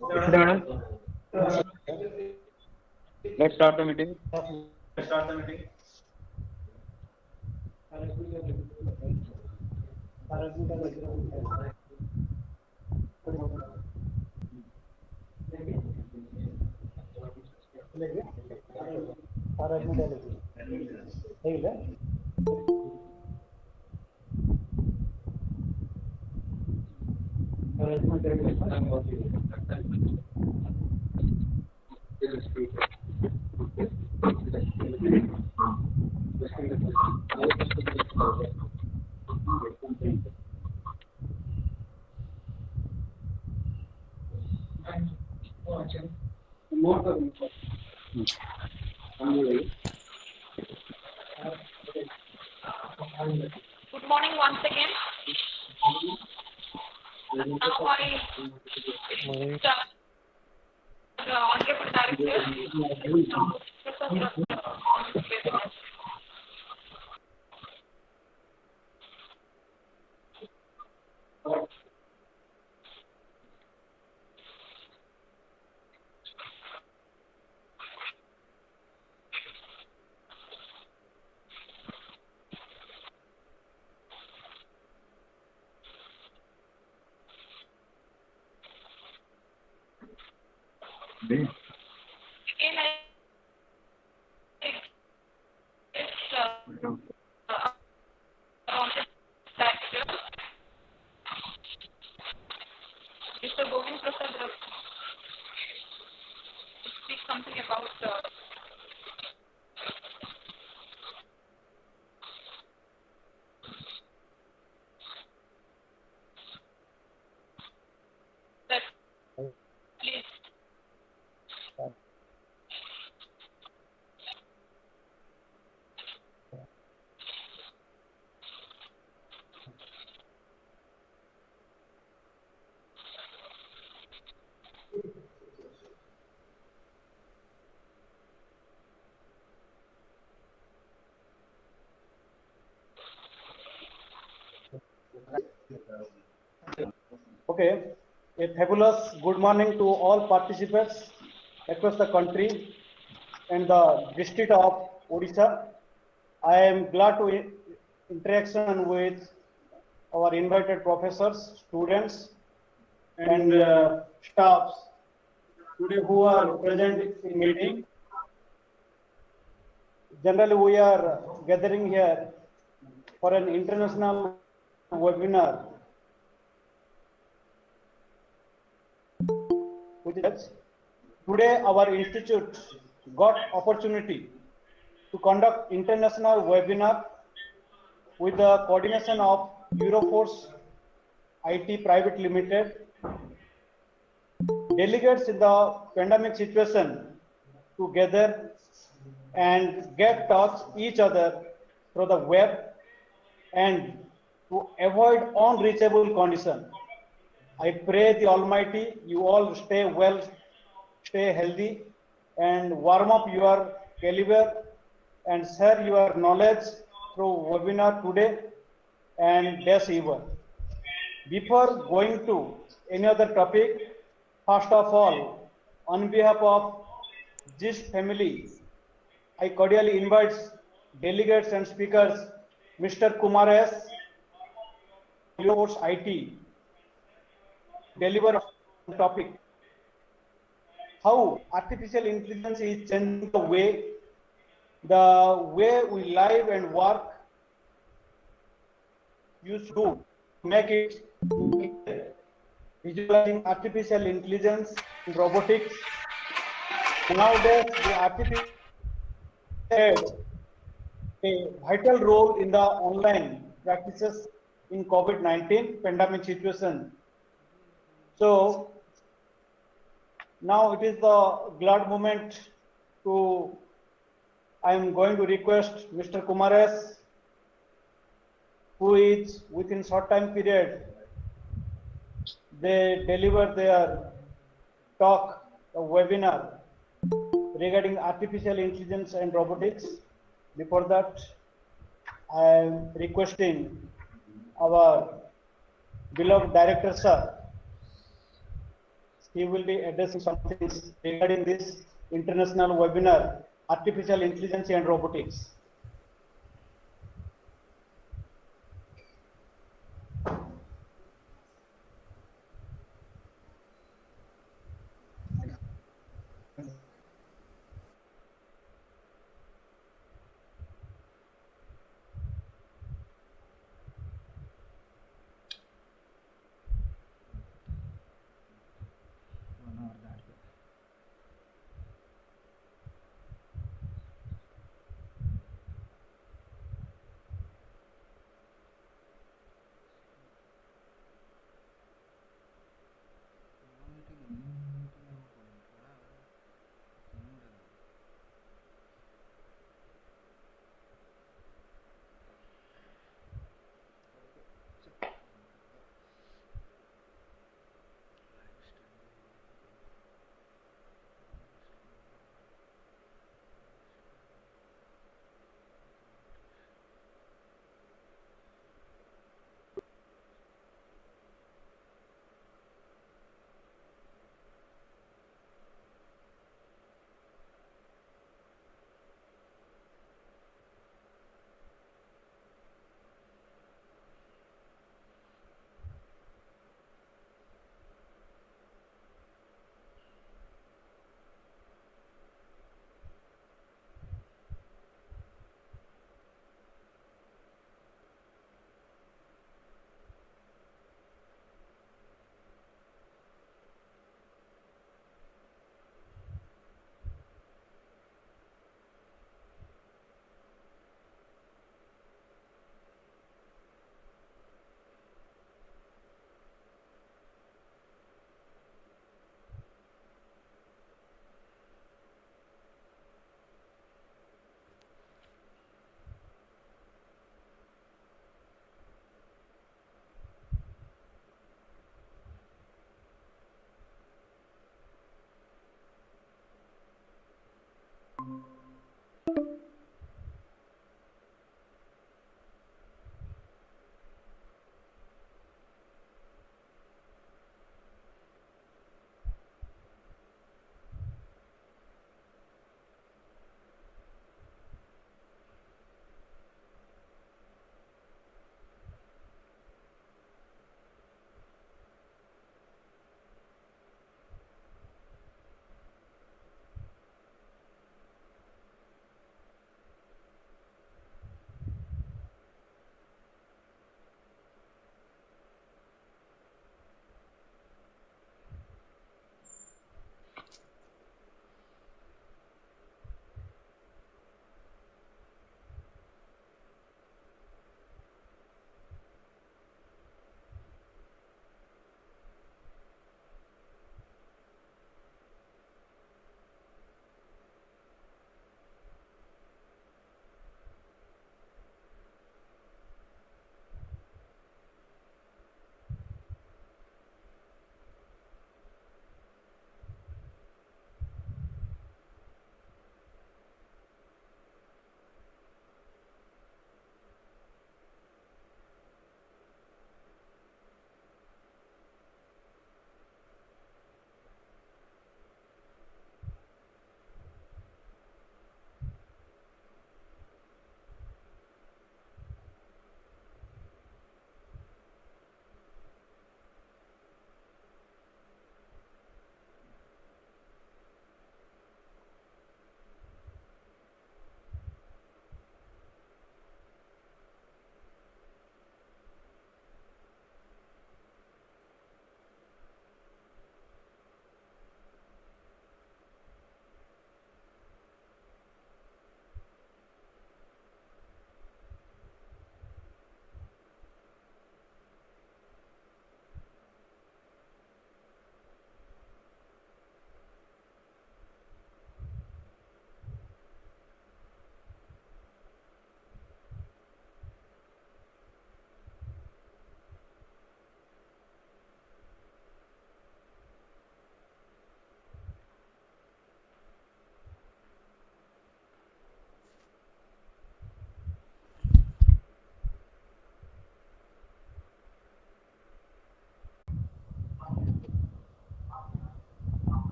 Yesterday, madam. Let's start the meeting. Good morning once again. Now I start the Honorable Director, Professor. Again, I request Director, Mr. Govind Prasad, to speak something about that. Please. Okay, a fabulous good morning to all participants across the country and the district of Odisha. I am glad to interaction with our invited professors, students, and staffs today who are present in meeting. Generally, we are gathering here for an international webinar. Today, our institute got opportunity to conduct international webinar with the coordination of Euroforce IT Private Limited. Delegates in the pandemic situation together and get touch each other through the web and to avoid unreachable condition. I pray the Almighty you all stay well, stay healthy, and warm up your caliber and share your knowledge through webinar today and this evening. Before going to any other topic, first of all, on behalf of this family, I cordially invite delegates and speakers, Mr. Kumar S. Yours IT, deliver on topic. How artificial intelligence is changing the way we live and work. You should do make it visualizing artificial intelligence in robotics. Nowadays, the artificial played a vital role in the online practices in COVID-19 pandemic situation. So now it is the glad moment to I am going to request Mr. Kumar S, who is within short time period they deliver their talk, a webinar regarding artificial intelligence and robotics. Before that, I am requesting our beloved director sir he will be addressing some things regarding this international webinar, Artificial Intelligence and Robotics.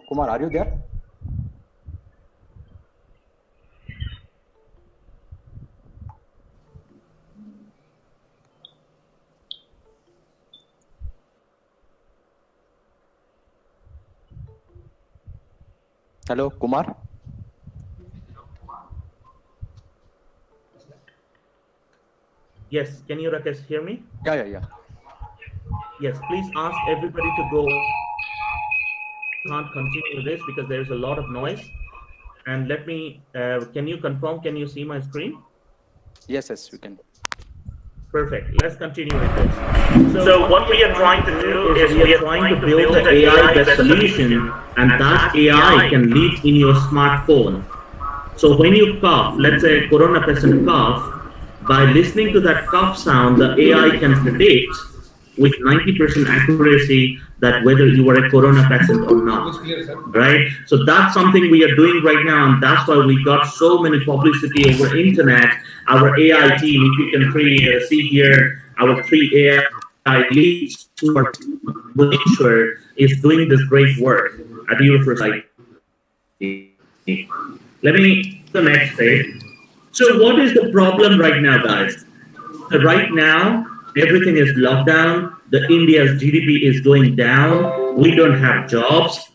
Kumar, are you there? Hello, Kumar. Yes, can you, Rakesh, hear me? Yeah. Yes, please ask everybody to go. Can't continue this because there is a lot of noise. And let me, can you confirm, can you see my screen? Yes, we can. Perfect. Let's continue with this. So what we are trying to do is we are trying to build an AI-based solution, and that AI can live in your smartphone. So when you cough, let's say a corona patient cough, by listening to that cough sound, the AI can predict with 90% accuracy that whether you are a corona patient or not, right? So that's something we are doing right now, and that's why we got so many publicity over internet. Our AI team, if you can see here, our 3 AI leads who are is doing this great work at your society. Let me the next page. So what is the problem right now, guys? So right now, everything is locked down. The India's GDP is going down. We don't have jobs.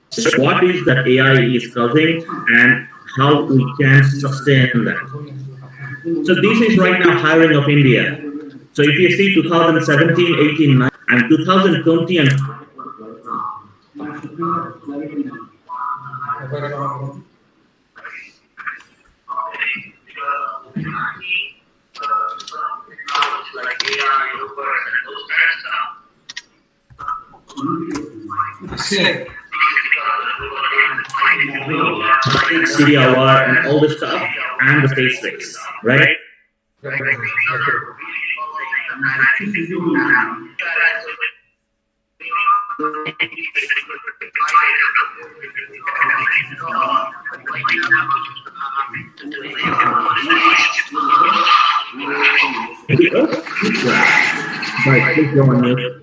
So what is that AI is causing and how we can sustain that? So this is right now hiring of India. So if you see 2017, 18, 19, and 2020 and CDR and all this stuff and the space race, right? Right, please go on mute.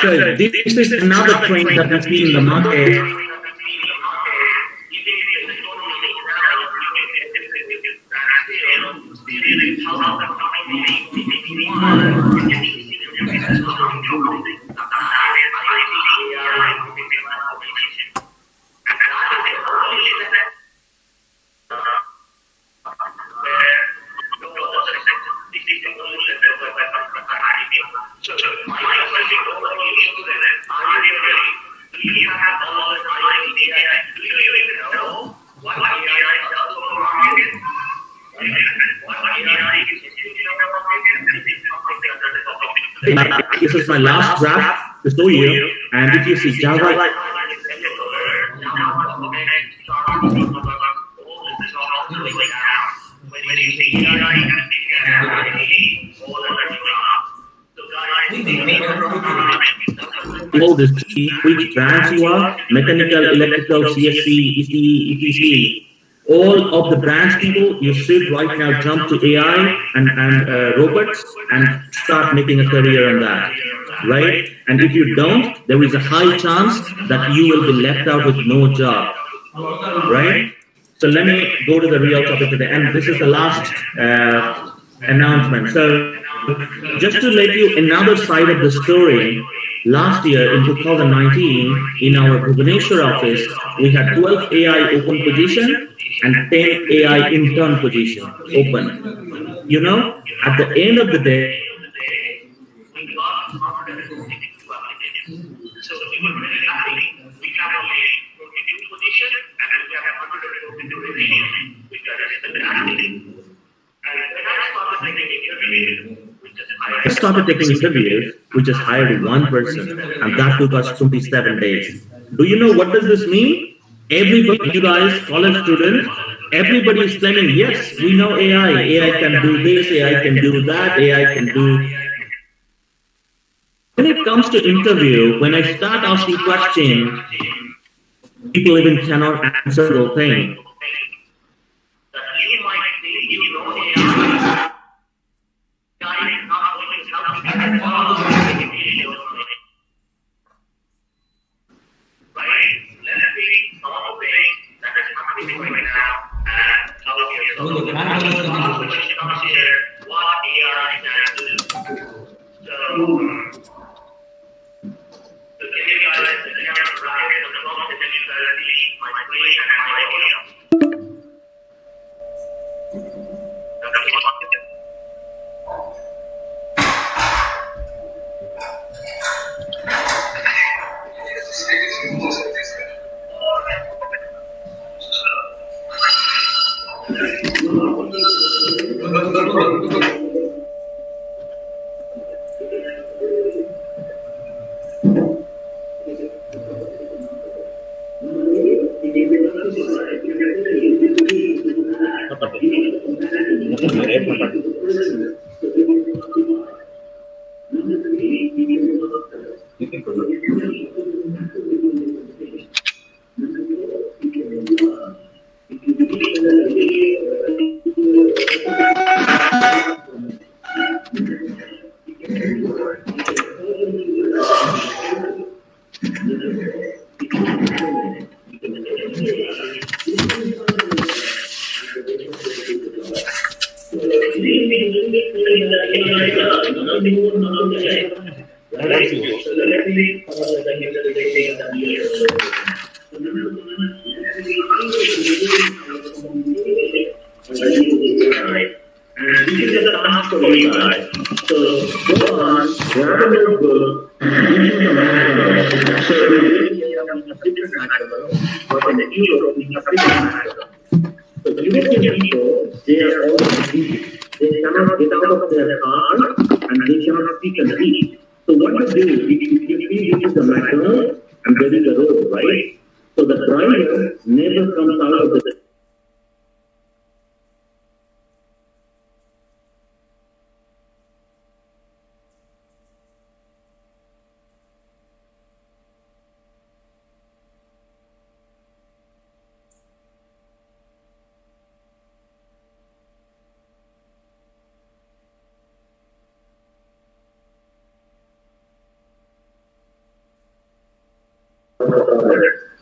So this is another trend that we see in the market. This is my last graph to show you, and if you see Java, all this which branch you are, mechanical, electrical, CSC, ECE, ETC, all of the branch people, you should right now jump to AI and robots and start making a career on that, right? And if you don't, there is a high chance that you will be left out with no job, right? So let me go to the real topic today, and this is the last announcement. So just to let you another side of the story, last year in 2019, in our Bhubaneswar office, we had 12 AI open position and 10 AI intern position open. You know, at the end of the day, so we were really happy. We can only started taking interviews, we just hired one person, and that took us 27 days. Do you know what does this mean? Everybody, you guys, college students, everybody is claiming, yes, we know AI. AI can do this, AI can do that, AI can do. When it comes to interview, when I start asking questions, people even cannot answer the thing.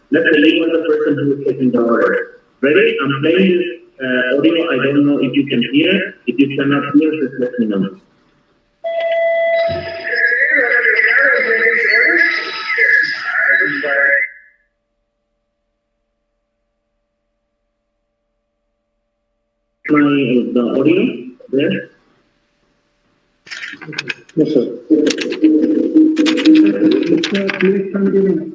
Let's leave on the person who is taking the order. Ready? I'm playing this audio. I don't know if you can hear. If you cannot hear, just let me know. The audio there? Yes, sir. Please continue.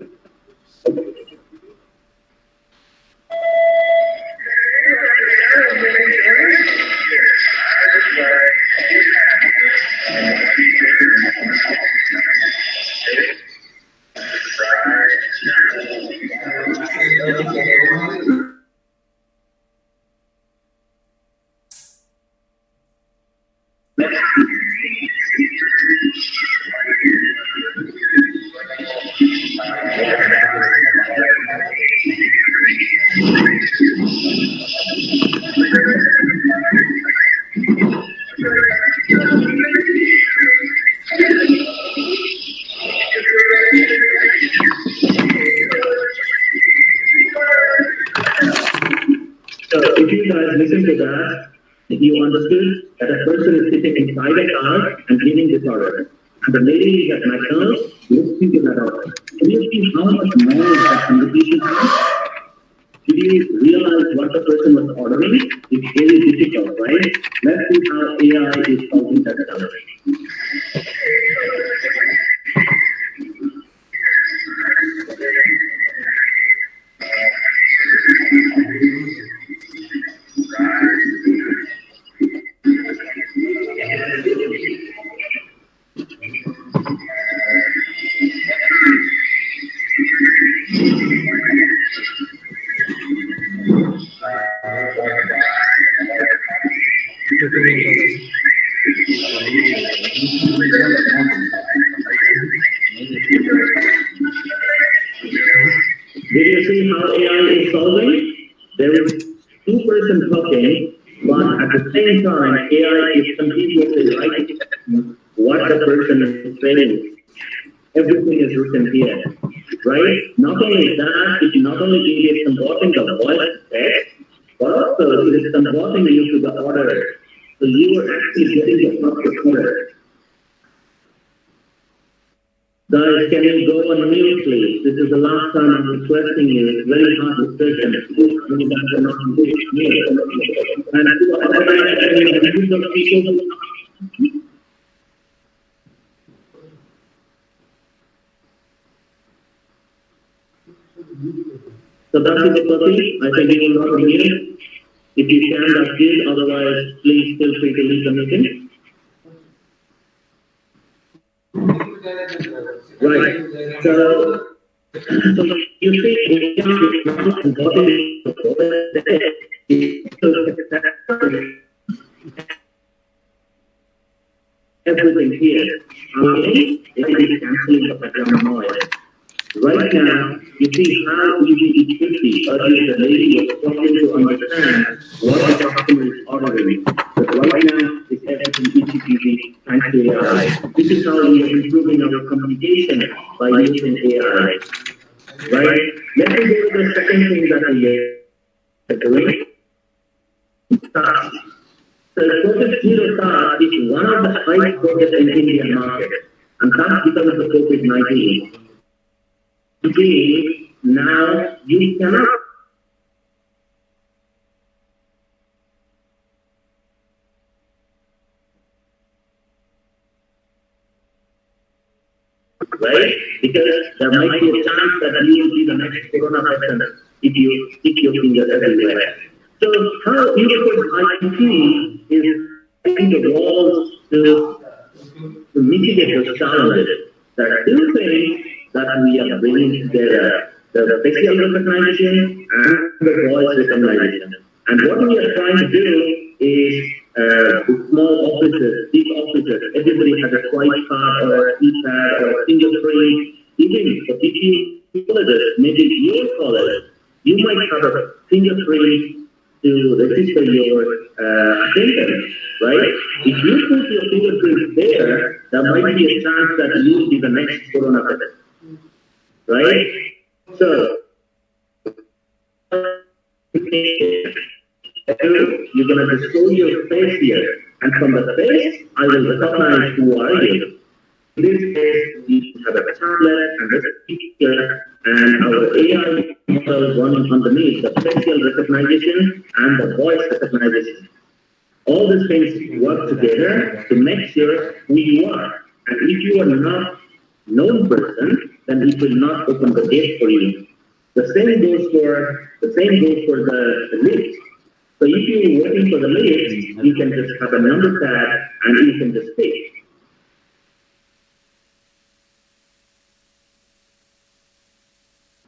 Listen to that, you understood that a person is sitting inside a car and giving this order. And the lady is at McDonald's listening to that order. Can you see how much more that conversation has? Did you realize what the person was ordering? It's very difficult, right? Let's see how AI is solving that challenge. Did you see how AI is solving? There is two persons talking, but at the same time, AI is continuously writing what the person is saying. Everything is written here, right? Not only that, it not only is converting the voice text, but also it is converting you to the order. So you are actually getting the proper order. Guys, can you go on mute, please? This is the last time I'm requesting you. It's very hard to session. Please bring it back to not mute. And to organize a group of people. So that's it, Pati. I think you will not be here. If you can, that's good. Otherwise, please feel free to leave the meeting. Right. So you see, everything here. Okay, it is canceling the background noise. Right now, you see how easy it should be. Earlier, the lady was struggling to understand what the customer is ordering. But right now, it's everything easy, thanks to AI. This is how we are improving our communication by using AI. Right? Let me go to the second thing that we are doing. Task. So, Project Zero Task is one of the highest projects in the Indian market, and that's because of the COVID-19. Today, now you cannot right? Because there might be a chance that you will be the next corona patient if you stick your fingers everywhere. So how universal IT is in the walls to mitigate those challenges. There are two things that we are bringing together, the facial recognition and the voice recognition. And what we are trying to do is small offices, big offices, everybody has a swipe card or a keypad or a fingerprint. Even if you colleges, maybe your college, you might have a fingerprint to register your attendance, right? If you put your fingerprint there might be a chance that you will be the next corona patient. Right? So, you're going to just show your face here, and from the face, I will recognize who are you. In this case, we have a tablet and a speaker, and our AI model running underneath the facial recognition and the voice recognition. All these things work together to make sure who you are. And if you are not known person, then it will not open the gate for you. The same goes for the lift. So if you're waiting for the lift, you can just have a number pad and you can just speak.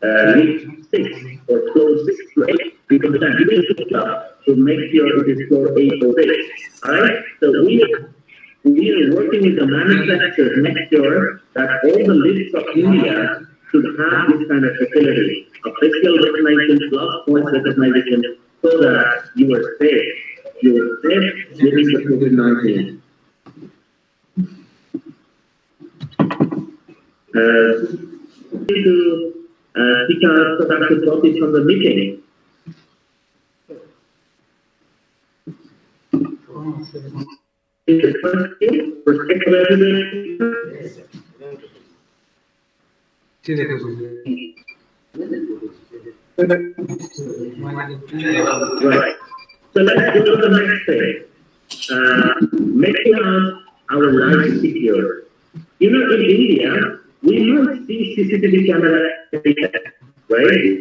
Lift 6 or floor 6 to 8, you can just give it a club to make sure it is floor 8 or 6. Alright? So we are working with the manufacturers to make sure that all the lifts of India should have this kind of facility, a facial recognition plus voice recognition, so that you are safe. You are safe living with COVID-19. To speak out productive topics from the meeting. Is the first case for sexual evidence? Right. So let's go to the next thing. Making our lives secure. You know, in India, we might see CCTV camera everywhere, right?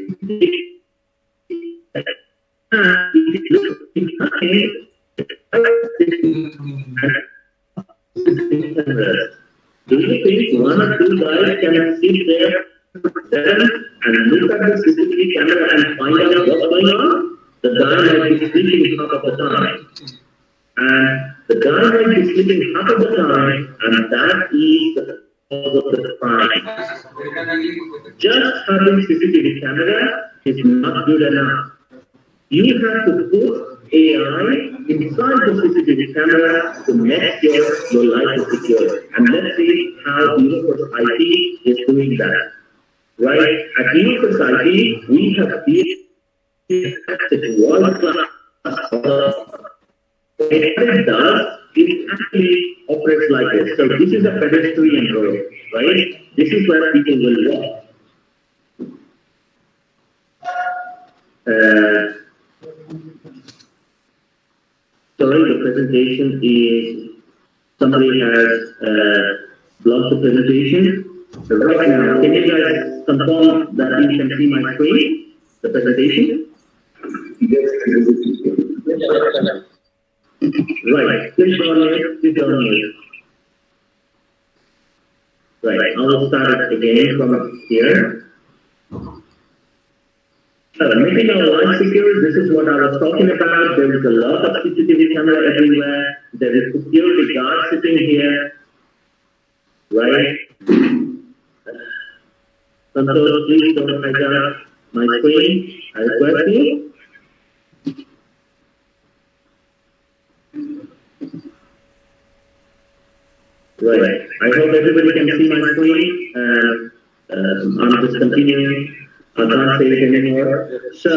Do you think one or two guys can sit there and look at the CCTV camera and find out what's going on? The guy might be sleeping half of the time. and the guy might be sleeping half of the time, and that is the cause of the crime. Just having CCTV camera is not good enough. You have to put AI inside the CCTV camera to make sure your life is secure. And let's see how Universe IT is doing that. Right? At Universe IT, we have built one class. What it does, it actually operates like this. So this is a pedestrian road, right? This is where people will walk. Sorry, the presentation is, somebody has blocked the presentation. So right now, can you guys confirm that you can see my screen, the presentation? Right, click on it, click on it. Right, I will start it again from here. Making our life secure, this is what I was talking about. There is a lot of CCTV camera everywhere. There is security guard sitting here. Right? Control, please don't hijack my screen. I request you. Right. I hope everybody can see my screen. I'm just continuing. I can't say it anymore. So,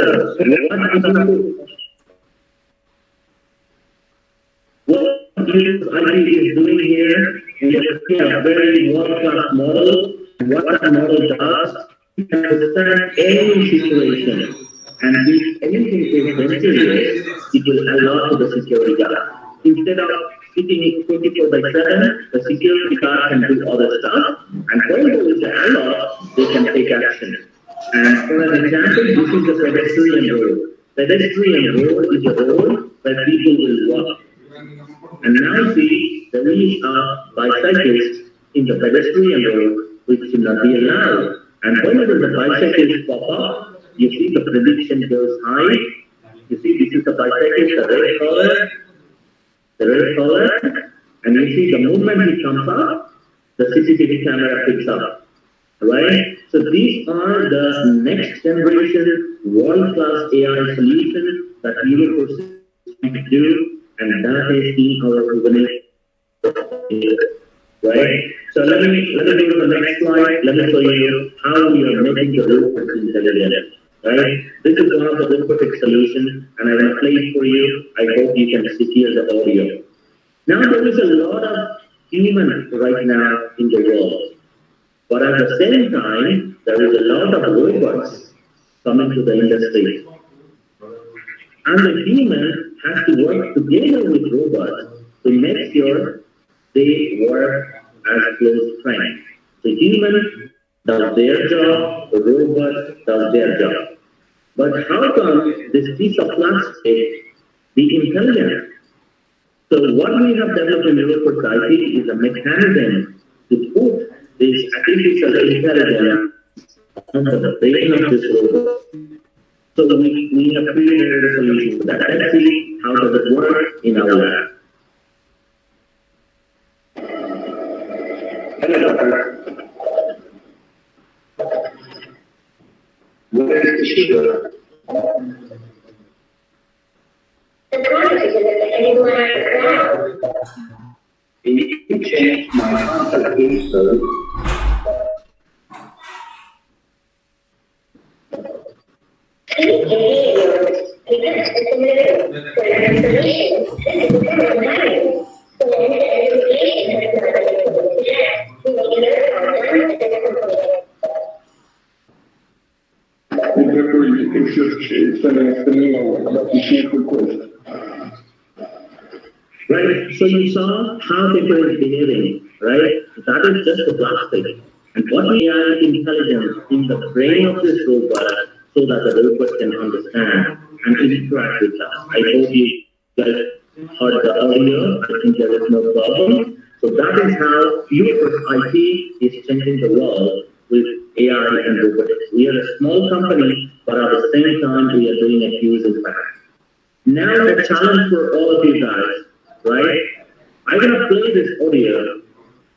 what IT is doing here is a very world-class model. What that model does, it can understand any situation. And if anything is dangerous, it will alert to the security guard. Instead of sitting 24/7, the security guard can do other stuff. And when there is an alert, they can take action. And for an example, this is the pedestrian road. Pedestrian road is a road where people will walk. And now see, there is a bicyclist in the pedestrian road, which should not be allowed. And whenever the bicyclists pop up, you see the prediction goes high. You see, this is the bicyclist, the red color, and you see the moment he comes up, the CCTV camera picks up. Right? So these are the next generation world-class AI solutions that Universe is trying to do, and that is in our Kubernetes. Right? So let me go to the next slide. Let me show you how we are making the robots intelligent. Right? This is one of the robotic solutions, and I will play it for you. I hope you can hear the audio. Now there is a lot of humans right now in the world. But at the same time, there is a lot of robots coming to the industry. And the human has to work together with robots to make sure they work as close friends. The human does their job, the robot does their job. But how can this piece of plastic be intelligent? So what we have developed in Robotics IT is a mechanism to put this artificial intelligence on the brain of this robot. So we have created a solution for that. Let's see how does it work in our lab. Hello, doctor. Where is the sugar? The context is anywhere now. If you change my contact info, Therefore, you can just send us an email about the change request. right? So you saw how people is behaving, right? That is just the plastic. And what we are intelligence in the brain of this robot so that the robot can understand and interact with us. I hope you guys heard the audio. I think there is no problem. So that is how Universe IT is changing the world with AI and robotics. We are a small company, but at the same time, we are doing a huge impact. Now, the challenge for all of you guys, right? I'm gonna play this audio,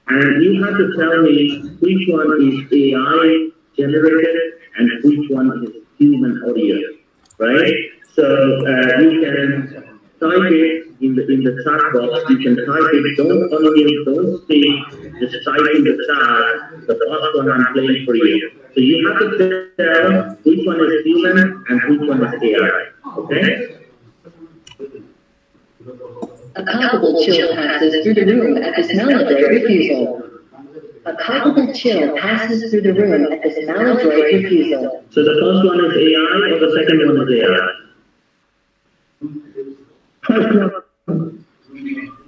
and you have to tell me which one is AI generated and which one is human audio, right? So you can type it in the chat box. You can type it. Don't unmute. Don't speak. Just type in the chat the first one I'm playing for you. So you have to tell which one is human and which one is AI. Okay? A palpable chill passes through the room at this maladroit refusal. A palpable chill passes through the room at this maladroit refusal. So the first one is AI or the second one is AI?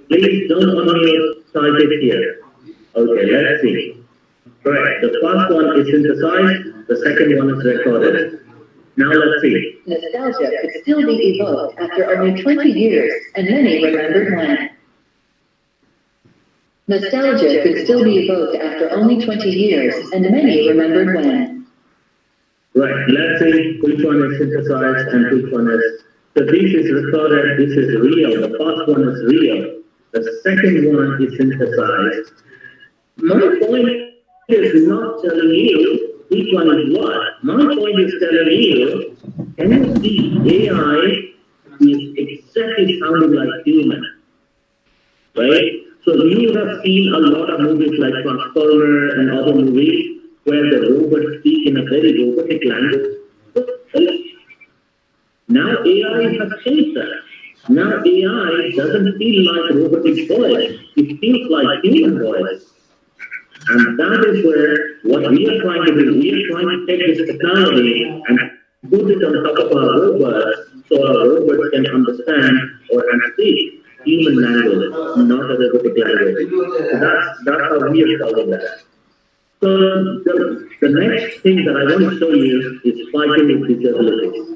Please don't unmute, type it here. Okay, let's see. Correct. The first one is synthesized, the second one is recorded. Now let's see. Nostalgia could still be evoked after only 20 years, and many remembered when. Nostalgia could still be evoked after only 20 years, and many remembered when. Right, let's see which one is synthesized and which one is. So this is recorded, this is real, the first one is real. The second one is synthesized. My point is not telling you which one is what. My point is telling you, can you see AI is exactly sounding like human, right? So you have seen a lot of movies like Transformer and other movies where the robots speak in a very robotic language. Now AI has changed that. Now AI doesn't feel like robotic voice. It feels like human voice. And that is where what we are trying to do, we are trying to take this technology and put it on top of our robots so our robots can understand or and speak human language, not a robotic language. So that's how we are solving that. So the next thing that I want to show you is fighting with disabilities.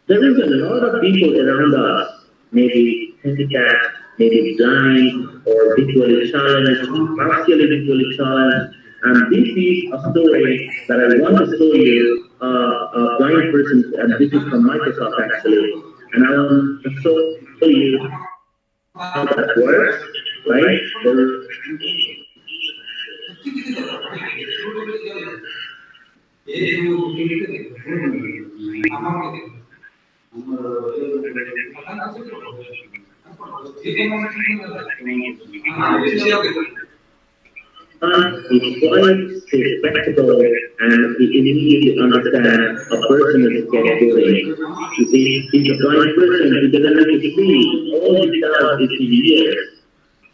There is a lot of people around us, maybe handicapped, maybe blind, or visually challenged, partially visually challenged. And this is a story that I want to show you, a blind person, and this is from Microsoft actually. And I want to show you how that works, right? It's quite respectable and he immediately understands a person is skateboarding. You see, he's a blind person, he doesn't need to see, all he does is he hears.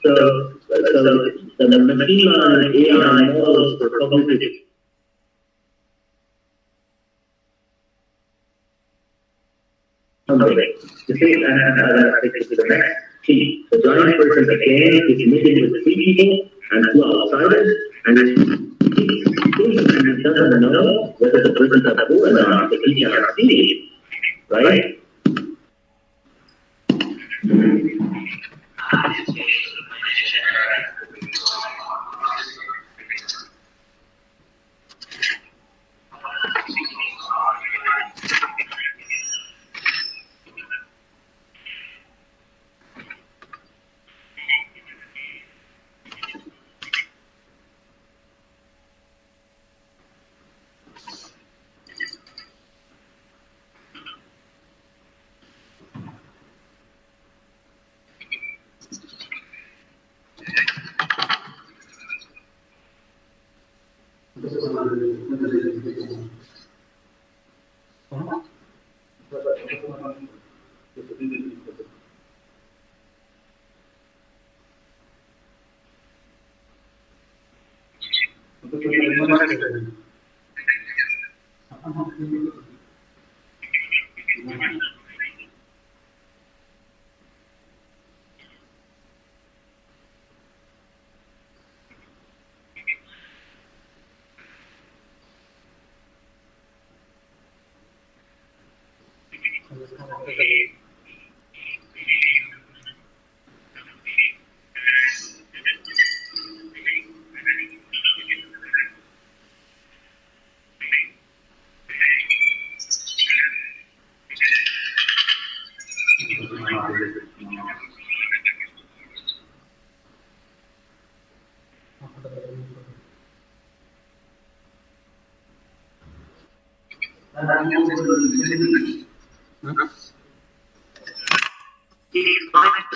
So the machine learning AI models for cognitive something. You see, and I'll take it to the next key. The blind person again is meeting with three people and two outsiders, and he doesn't know whether the person is poor or not, but he cannot see it, right?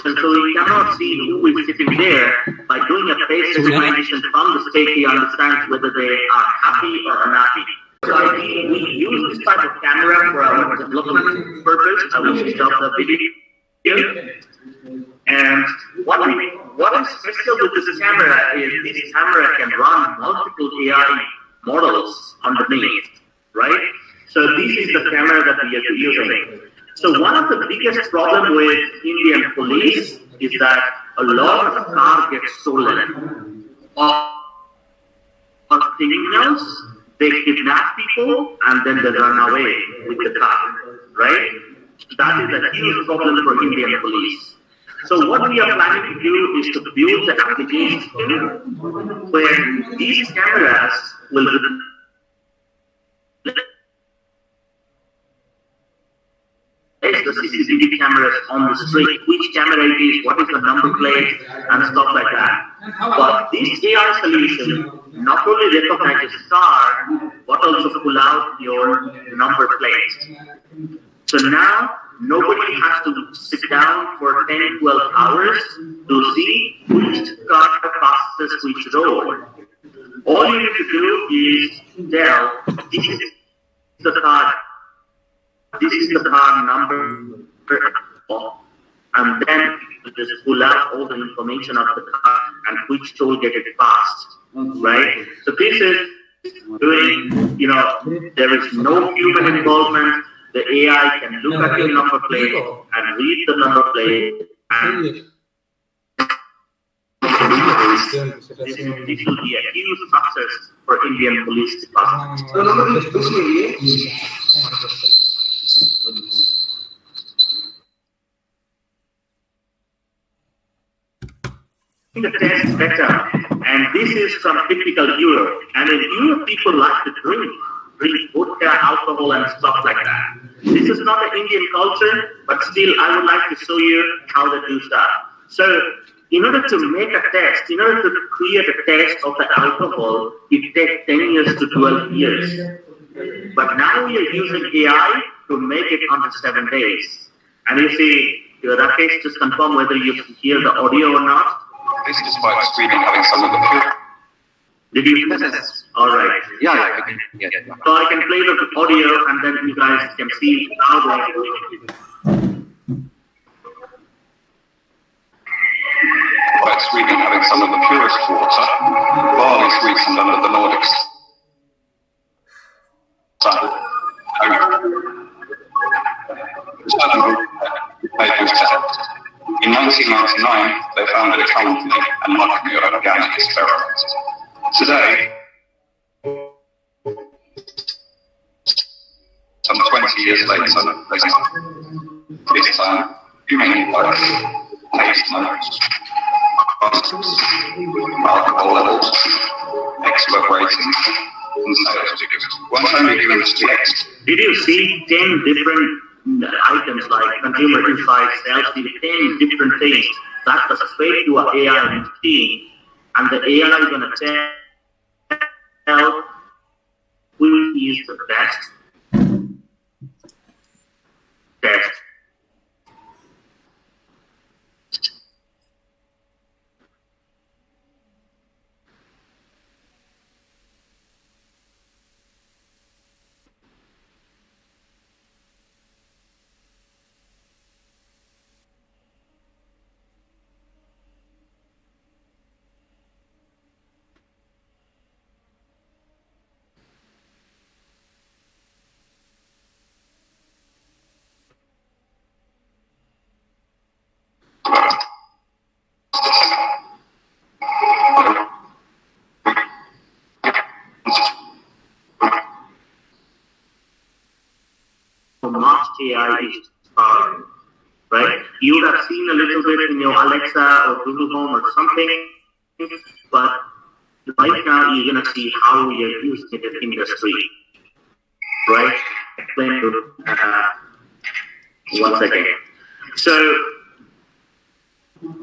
And so he cannot see who is sitting there. By doing a face recognition from the state, he understands whether they are happy or unhappy. So I think we use this type of camera for our development purpose. I will stop the video. And what is special with this camera is this camera can run multiple AI models underneath, right? So this is the camera that we are using. So one of the biggest problem with Indian police is that a lot of cars get stolen. Or criminals, they kidnap people and then they run away with the car, right? That is a huge problem for Indian police. So what we are planning to do is to build the application where these cameras will replace the CCTV cameras on the street, which camera it is, what is the number plate, and stuff like that. But this AI solution not only recognizes car, but also pull out your number plate. So now, nobody has to sit down for 10, 12 hours to see which car passes which road. All you need to do is tell, this is the car number, and then you just pull out all the information of the car and which toll gate it passed, right? So this is doing, there is no human involvement. The AI can look at your number plate and read the number plate, and this will be a huge success for Indian police department. The test better, and this is from typical Europe. And in Europe, people like to drink vodka, alcohol, and stuff like that. This is not an Indian culture, but still, I would like to show you how they do stuff. So, in order to make a test, in order to create a test of the alcohol, it takes 10 years to 12 years. But now we are using AI to make it under 7 days. And you see, Rakesh, just confirm whether you hear the audio or not. This is despite screening having some of the pure. Did you? Yes. All right. Yeah, I can. Yeah. So I can play the audio, and then you guys can see how they are doing it. Despite screening having some of the purest water, barley sweetened under the Nordics. In 1999, they founded a company and marketed an organic experiment. Today, some 20 years later, this time, you may need like taste notes, alcohol levels, expert ratings, and sales figures. Once only given to the expert. Did you see 10 different items like consumer insights, sales, 10 different things? That's the straight to an AI machine, and the AI is going to tell who is the best test. AI is power, right? You would have seen a little bit in your Alexa or Google Home or something, but right now you're going to see how we are using it in the industry, right? Explain to 1 second. So,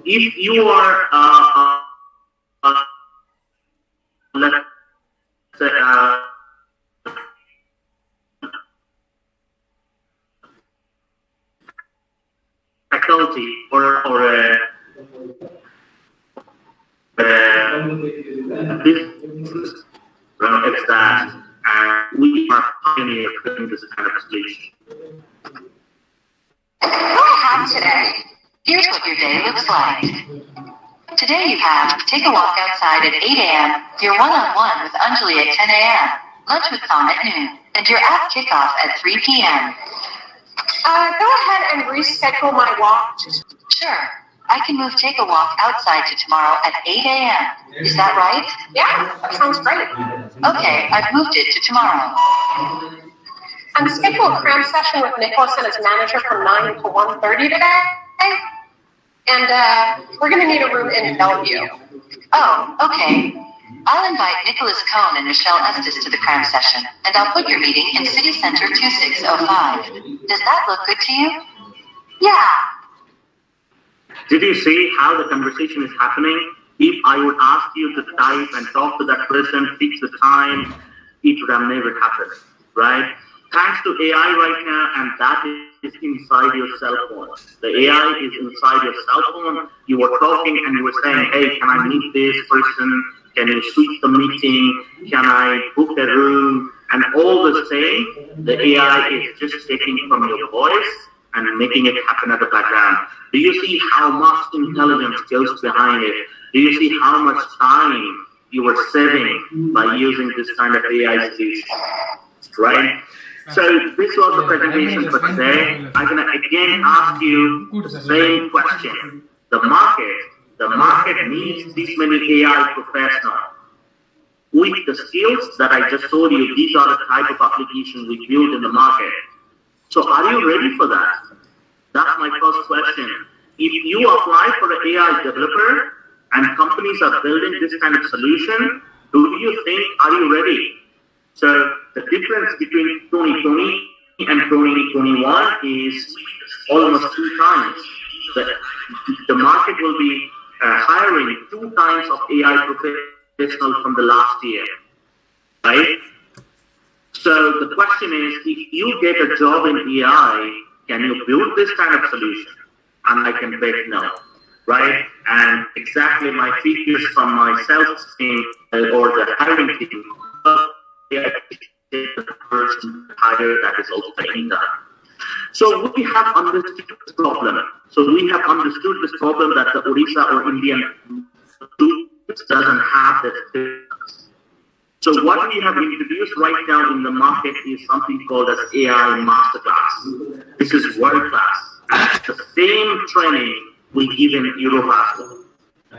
if you are, let's say, faculty or a business it's that, and we are pioneers in this kind of solution. What I have today? Here's what your day looks like. Today you have take a walk outside at 8 a.m., your one-on-one with Anjali at 10 a.m., lunch with Tom at noon, and your app kickoff at 3 p.m. Go ahead and reschedule my walk. Sure. I can move take a walk outside to tomorrow at 8 a.m. Is that right? Yeah, that sounds great. Okay, I've moved it to tomorrow. I'm scheduling a cram session with Nicholas and his manager from 9 to 1:30 today. And we're going to need a room in Bellevue. Oh, okay. I'll invite Nicholas Cohn and Michelle Estes to the cram session, and I'll put your meeting in City Center 2605. Does that look good to you? Yeah. Did you see how the conversation is happening? If I would ask you to type and talk to that person, fix the time, it would have never happened, right? Thanks to AI right now, and that is inside your cell phone. The AI is inside your cell phone. You were talking and you were saying, hey, can I meet this person? Can you switch the meeting? Can I book a room? And all the same, the AI is just taking from your voice and making it happen at the background. Do you see how much intelligence goes behind it? Do you see how much time you were saving by using this kind of AI solution, right? So this was the presentation for today. I'm going to again ask you the same question. The market needs this many AI professionals. With the skills that I just told you, these are the type of applications we build in the market. So are you ready for that? That's my first question. If you apply for an AI developer and companies are building this kind of solution, do you think, are you ready? So the difference between 2020 and 2021 is almost 2 times. The market will be hiring 2 times of AI professionals from the last year, right? So the question is, if you get a job in AI, can you build this kind of solution? And I can bet no, right? And exactly my features from my sales team or the hiring team, the person hire that is also being done. So we have understood this problem. So we have understood this problem that the Odisha or Indian doesn't have that. So what we have introduced right now in the market is something called as AI Masterclass. This is world class. The same training we give in Eurofast.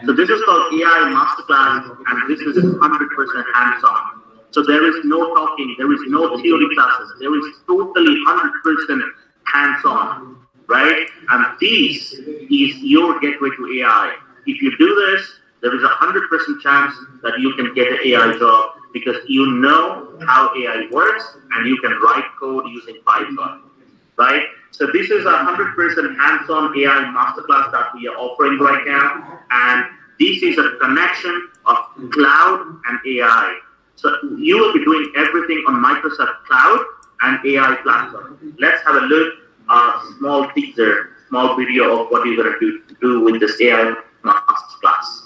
So this is called AI Masterclass, and this is 100% hands-on. So there is no talking, there is no theory classes, there is totally 100% hands-on, right? And this is your gateway to AI. If you do this, there is a 100% chance that you can get an AI job because you know how AI works and you can write code using Python, right? So this is a 100% hands-on AI masterclass that we are offering right now. And this is a connection of cloud and AI. So you will be doing everything on Microsoft Cloud and AI platform. Let's have a look at a small teaser, small video of what you're going to do with this AI masterclass.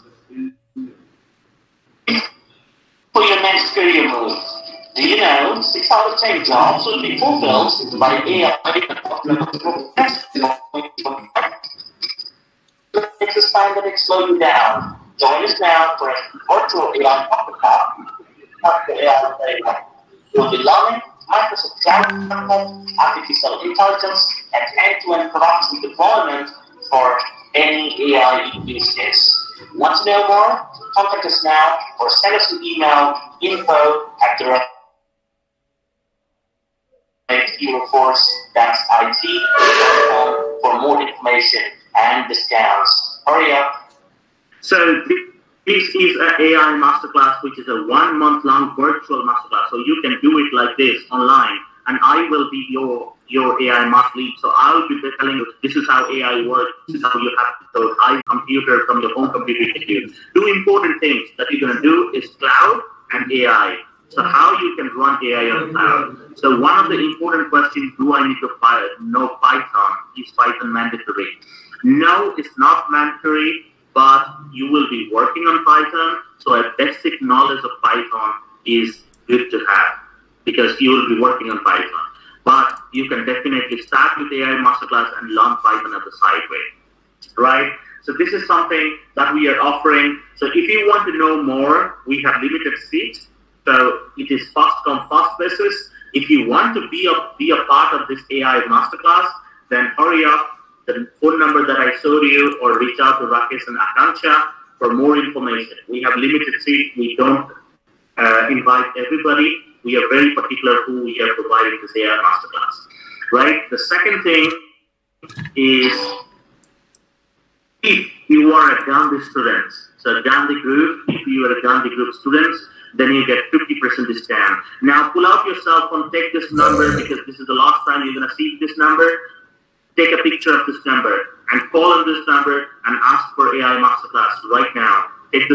For your next career move, do you know 6 out of 10 jobs will be fulfilled by AI? Take this time that slow you down. Join us now for a virtual AI podcast. You'll be learning Microsoft Cloud, artificial intelligence, and end-to-end production deployment for any AI use case. Want to know more? Contact us now or send us an email info@Euroforce-IT.com for more information and discounts. Hurry up. So this is an AI masterclass, which is a 1 month long virtual masterclass. So you can do it like this online, and I will be your AI master lead. So I'll be telling you this is how AI works. This is how you have to go computer from your home computer. Two important things that you're going to do is cloud and AI. So how you can run AI on cloud. So one of the important questions, do I need to know Python? Is Python mandatory? No, it's not mandatory, but you will be working on Python, so a basic knowledge of Python is good to have because you will be working on Python. But you can definitely start with AI Masterclass and learn Python at the side way, right? So this is something that we are offering. So if you want to know more, we have limited seats. So it is first come, first basis. If you want to be a part of this AI Masterclass, then hurry up. The phone number that I showed you, or reach out to Rakesh and Akansha for more information. We have limited seats. We don't invite everybody. We are very particular who we are providing this AI Masterclass, right? The second thing is if you are a Gandhi student, so Gandhi group, if you are a Gandhi group students, then you get 50% discount. Now pull out your cell phone, take this number because this is the last time you're going to see this number. Take a picture of this number and call on this number and ask for AI Masterclass right now. Take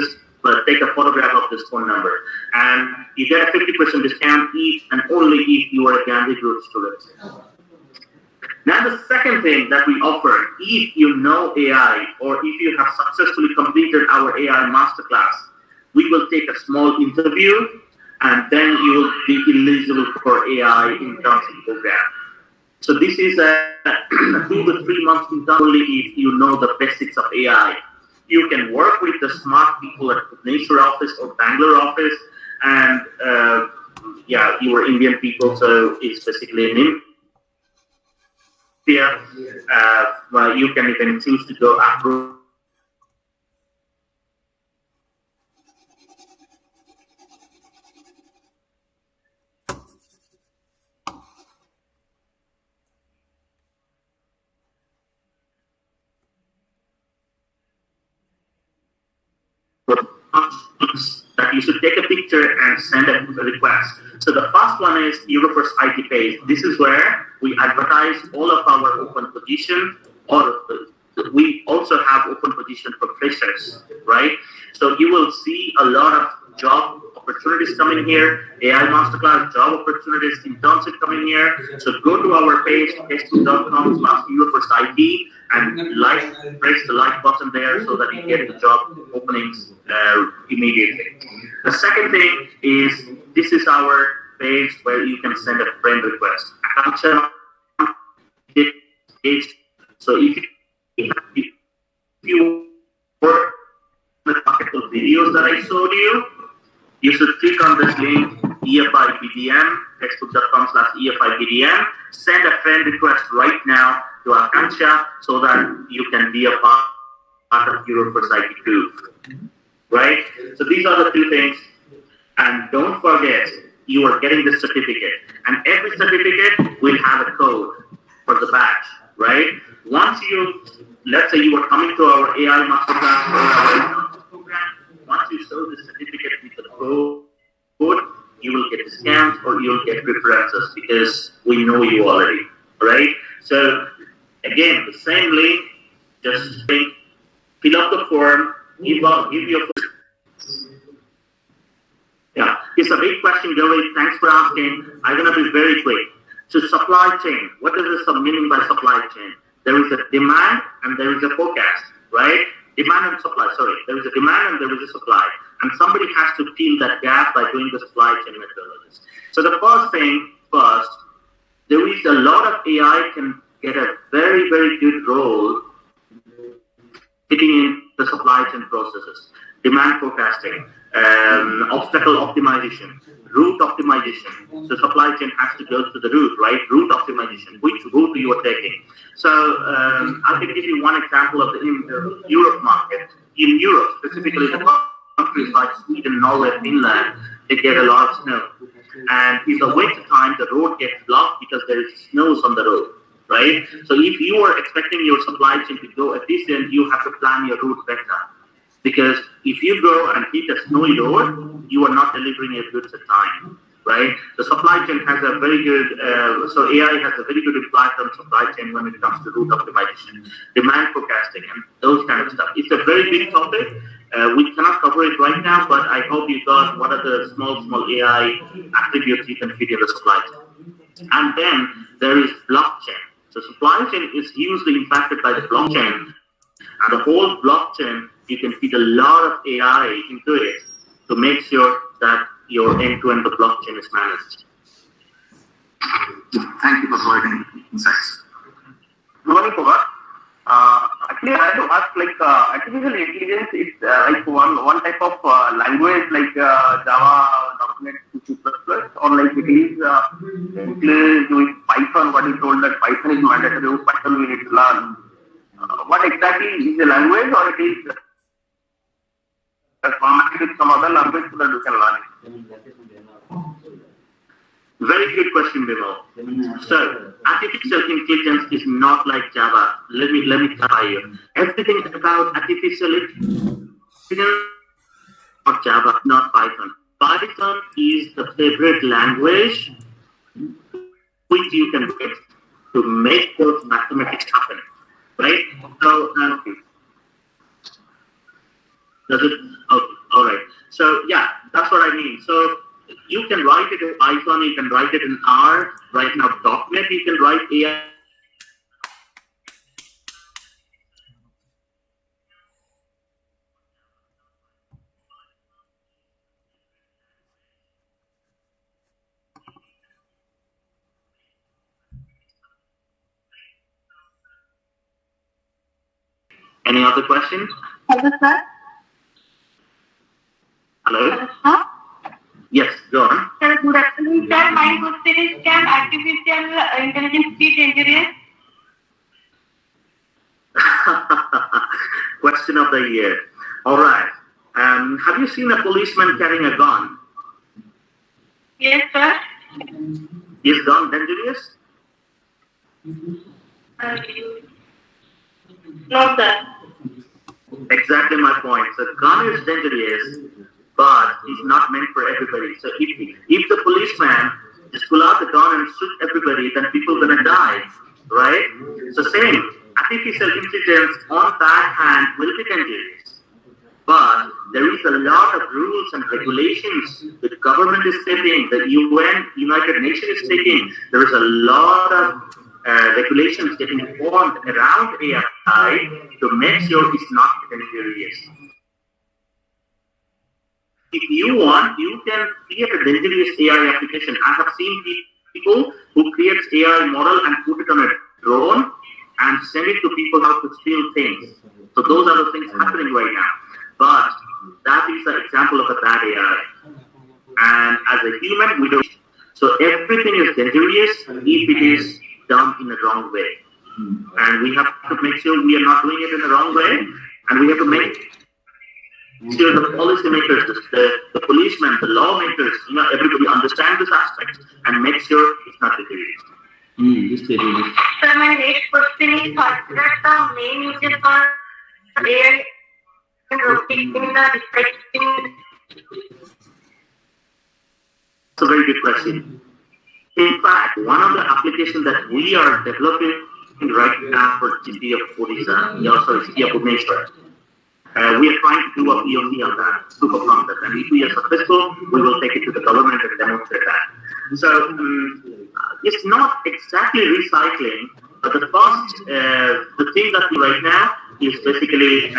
a photograph of this phone number and you get a 50% discount if and only if you are a Gandhi group student. Now the second thing that we offer, if you know AI or if you have successfully completed our AI Masterclass, we will take a small interview and then you will be eligible for AI internship program. So this is a 2 to 3 months intern only if you know the basics of AI. You can work with the smart people at the Bhubaneswar office or Bangalore office, and you are Indian people, so it's basically an India. You can even choose to go abroad. That you should take a picture and send a request. So the first one is Eurofirst IT page. This is where we advertise all of our open position, or we also have open position for freshers, right? So you will see a lot of job opportunities coming here, AI Masterclass job opportunities, internship coming here. So go to our page, facebook.com/Eurofirst and press the like button there so that you get the job openings immediately. The second thing is, this is our page where you can send a friend request. So if you work with the videos that I showed you, you should click on this link, EFIBDM, facebook.com/EFIBDM. Send a friend request right now to Akansha so that you can be a part of Eurofirst IT group. Right? So these are the two things. And don't forget, you are getting the certificate. And every certificate will have a code for the badge, right? Once let's say you are coming to our AI Masterclass or our program, once you show the certificate with the code, you will get discounts or you'll get references because we know you already, right? So again, the same link, just fill up the form, give your. Yeah, it's a big question, Joey. Thanks for asking. I'm going to be very quick. So supply chain, what does this mean by supply chain? There is a demand and there is a forecast, right? Demand and supply, sorry. There is a demand and there is a supply. And somebody has to fill that gap by doing the supply chain methodologies. So the first thing, there is a lot of AI can get a very, very good role fitting in the supply chain processes. Demand forecasting, obstacle optimization, route optimization. So supply chain has to go to the route, right? Route optimization, which route you are taking. So I can give you one example of the Europe market. In Europe, specifically the countries like Sweden, Norway, Finland, they get a lot of snow. And in the winter time, the road gets blocked because there is snows on the road, right? So if you are expecting your supply chain to go efficient, you have to plan your route better. Because if you go and hit a snowy road, you are not delivering your goods at time, right? The supply chain has a very good, so AI has a very good impact on supply chain when it comes to route optimization, demand forecasting, and those kind of stuff. It's a very big topic. We cannot cover it right now, but I hope you got what are the small AI attributes you can fit in the supply chain. And then there is blockchain. So supply chain is hugely impacted by the blockchain, and the whole blockchain, you can feed a lot of AI into it to make sure that your end-to-end the blockchain is managed. Thank you for providing insights. Good morning, Kumar. Actually, I have to ask, artificial intelligence is like one type of language like Java, .NET, C++, or like it is with Python. What you told that Python is mandatory, Python we need to learn. What exactly is the language, or it is formatted with some other language so that you can learn it? Very good question, Vimal. So, artificial intelligence is not like Java. Let me tell you. Everything about artificial intelligence, not Java, not Python. Python is the favorite language which you can get to make those mathematics happen, right? So, does it? Oh, all right. So, yeah, that's what I mean. So, you can write it in Python, you can write it in R, right now .NET, you can write AI. Any other questions? Hello, sir. Hello? Sir? Yes, go on. Sir, good afternoon, sir. My question is, can artificial intelligence be dangerous? Question of the year. All right. Have you seen a policeman carrying a gun? Yes, sir. Is gun dangerous? No, sir. Exactly my point. So gun is dangerous, but it's not meant for everybody. So if the policeman just pull out the gun and shoot everybody, then people are gonna die, right? So same, artificial intelligence on that hand will be dangerous. But there is a lot of rules and regulations the government is setting, the UN, United Nations is taking. There is a lot of regulations getting formed around AI to make sure it's not dangerous. If you want, you can create a dangerous AI application. I have seen people who create AI model and put it on a drone and send it to people how to steal things. So those are the things happening right now. But that is an example of a bad AI. And as a human, we don't. So everything is dangerous if it is done in the wrong way. And we have to make sure we are not doing it in the wrong way. And we have to make sure the policymakers, the policemen, the lawmakers, everybody understand this aspect and make sure it's not dangerous. Sir, my next question is, what are the main uses for AI and robotics in the respective? That's a very good question. In fact, one of the applications that we are developing right now for city of Odisha, city of Bhubaneswar, we are trying to do a POC on that, super concept, and if we are successful, we will take it to the government and demonstrate that. So it's not exactly recycling, but the first, the thing that we right now is basically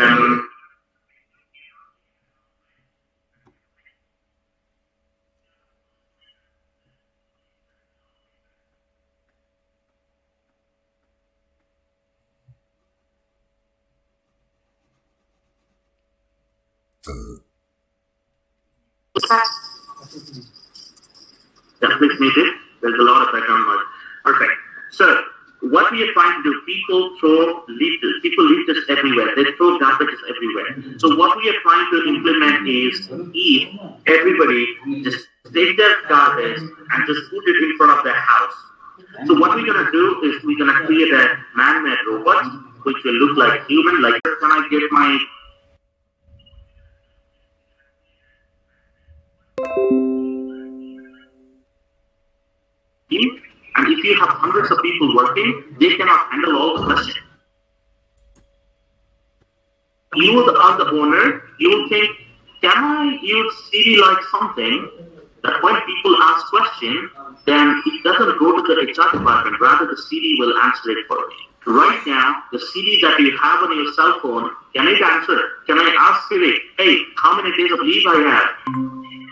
please meet it. There's a lot of background noise. Perfect. So what we are trying to do, people leave this everywhere. They throw garbages everywhere. So what we are trying to implement is if everybody just take their garbage and just put it in front of their house. So what we're gonna do is we're gonna create a man-made robot which will look like human. Like, can I get my team? And if you have hundreds of people working, they cannot handle all the questions. You are the owner, you will think, can I use CD like something that when people ask questions, then it doesn't go to the HR department, rather the CD will answer it for you. Right now, the CD that you have on your cell phone, can it answer? Can I ask Siri, hey, how many days of leave I have?